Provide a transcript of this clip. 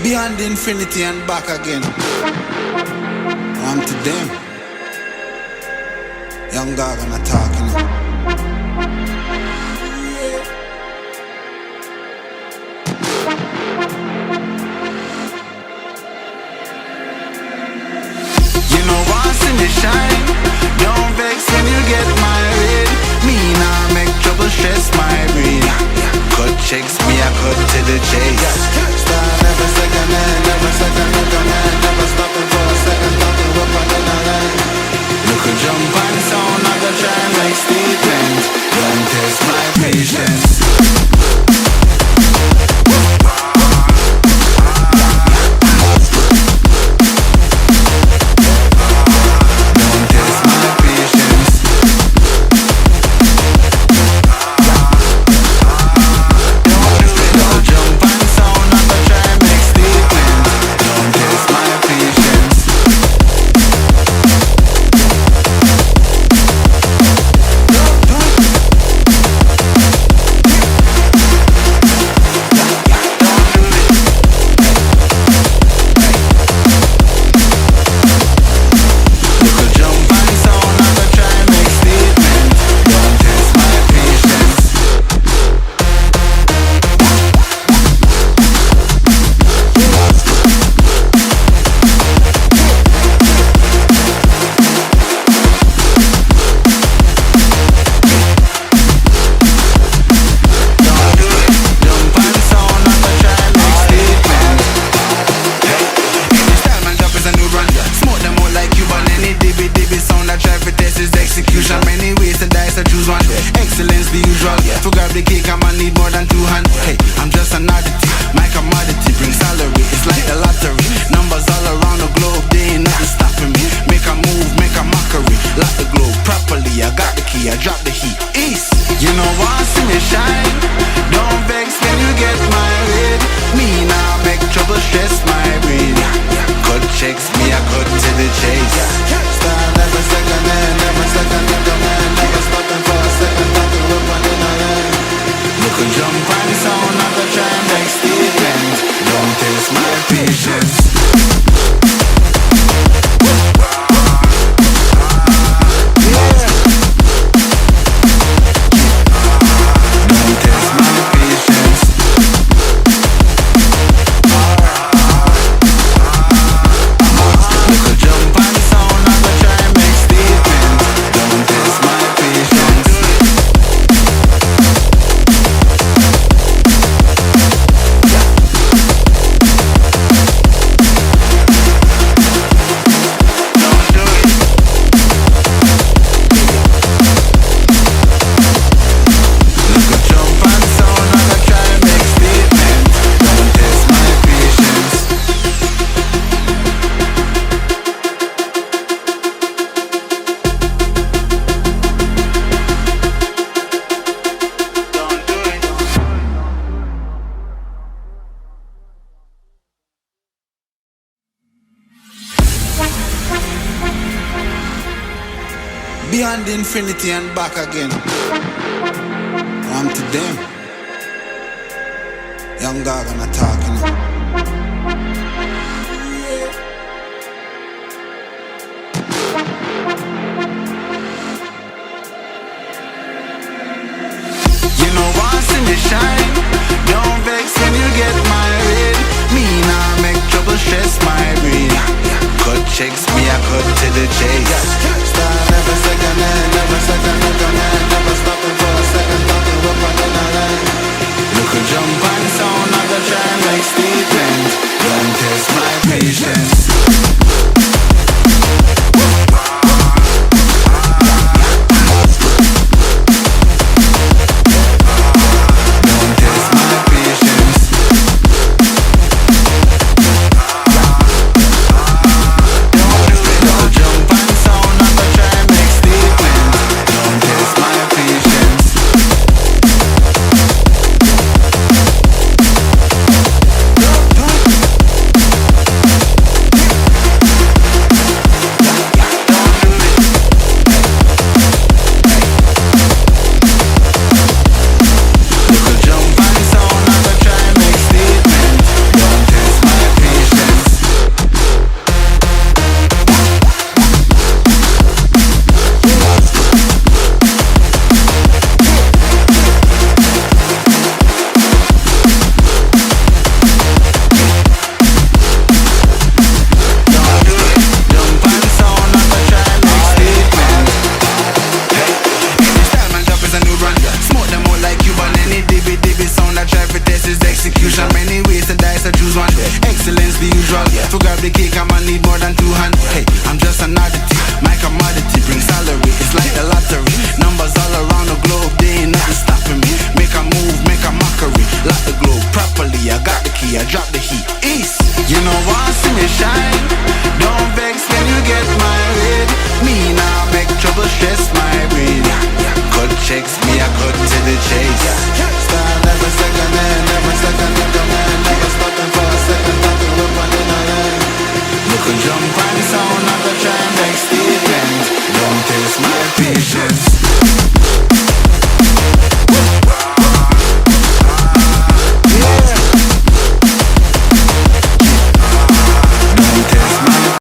Beyond infinity and back again. On to them. Young dog and a talking. You know once in the shine, don't vex when you get married. Me nah make trouble stress my brain. Cut checks, me I cut to the chase. Start every second and every second never stopping for a second, talking up and in a line. Look a jump and sound, I go try and make statements. Don't test my patience. Beyond infinity and back again. On to them. Young dog and a talking. You know once in the shine, don't vex when you get married. Me nah make trouble stress my brain. Cut checks, me I cut to the chase. Start every second and every second never stopping for a second, talking up and in a line. Look a jump and sound, I go try and make statements. Don't test my patience. Patience. could jump on sound, I could try and next it.